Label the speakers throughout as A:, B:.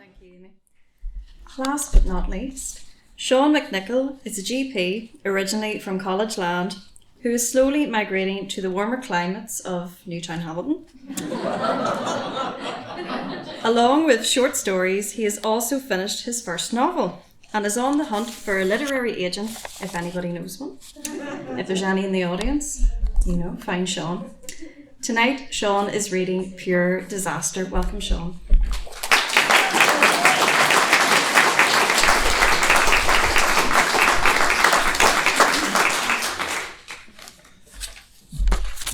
A: Thank you, Amy. Last but not least, Sean McNicholl is a GP originally from College Land who is slowly migrating to the warmer climates of Newtown Hamilton. Along with short stories, he has also finished his first novel and is on the hunt for a literary agent, if anybody knows one. If there's any in the audience, find Sean. Tonight, Sean is reading Pure Disaster. Welcome, Sean.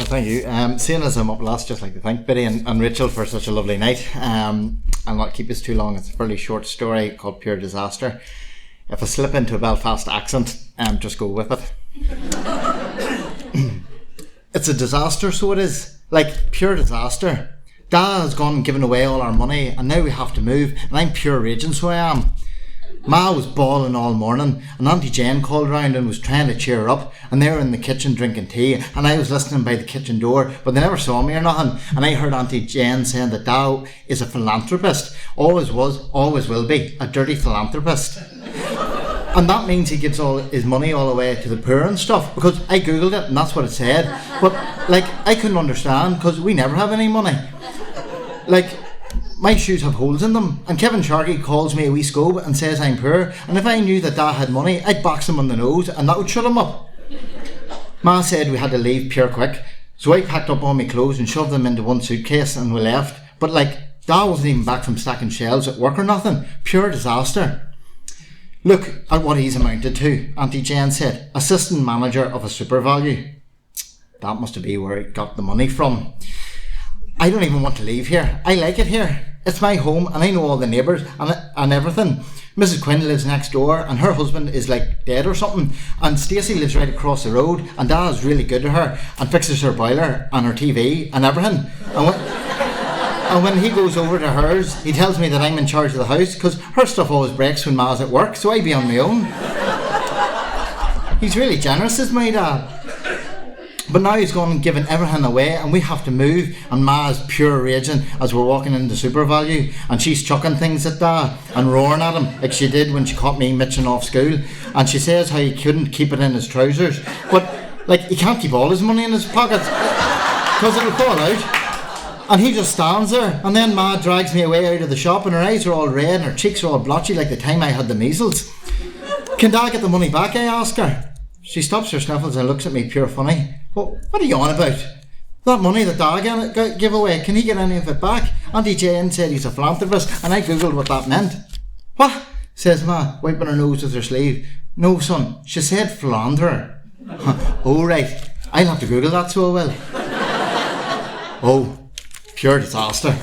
B: Thank you. Seeing as I'm up last, just like to thank Biddy and Rachel for such a lovely night. I'll not keep this too long. It's a fairly short story called Pure Disaster. If I slip into a Belfast accent, just go with it. It's a disaster, so it is. Like, pure disaster. Dad has gone and given away all our money, and now we have to move, and I'm pure raging, so I am. Ma was bawling all morning, and Auntie Jane called round and was trying to cheer her up, and they were in the kitchen drinking tea, and I was listening by the kitchen door, but they never saw me or nothing, and I heard Auntie Jane saying that Dad is a philanthropist, always was, always will be, a dirty philanthropist. And that means he gives all his money all the way to the poor and stuff, because I googled it and that's what it said, but I couldn't understand, because we never have any money. My shoes have holes in them, and Kevin Sharkey calls me a wee scob and says I'm poor, and if I knew that Dad had money, I'd box him on the nose and that would shut him up. Ma said we had to leave pure quick, so I packed up all my clothes and shoved them into one suitcase and we left, but Dad wasn't even back from stacking shelves at work or nothing. Pure disaster. Look at what he's amounted to, Auntie Jane said, assistant manager of a super value. That must be where he got the money from. I don't even want to leave here. I like it here. It's my home and I know all the neighbours and everything. Mrs. Quinn lives next door and her husband is dead or something, and Stacey lives right across the road and Dad is really good to her and fixes her boiler and her TV and everything. And when he goes over to hers, he tells me that I'm in charge of the house because her stuff always breaks when Ma's at work, so I be on my own. He's really generous, is my Dad. But now he's gone and given everything away and we have to move, and Ma is pure raging as we're walking into Super Value, and she's chucking things at Dad and roaring at him like she did when she caught me mitching off school, and she says how he couldn't keep it in his trousers, but he can't keep all his money in his pockets because it'll fall out. And he just stands there, and then Ma drags me away out of the shop and her eyes are all red and her cheeks are all blotchy like the time I had the measles. Can Dad get the money back, I ask her. She stops her sniffles and looks at me pure funny. Well, what are you on about? That money that Dad gave away, can he get any of it back? Auntie Jane said he's a philanthropist, and I googled what that meant. What? Says Ma, wiping her nose with her sleeve. No, son, she said philanderer. Oh, right. I'll have to Google that, so I will. Oh, pure disaster.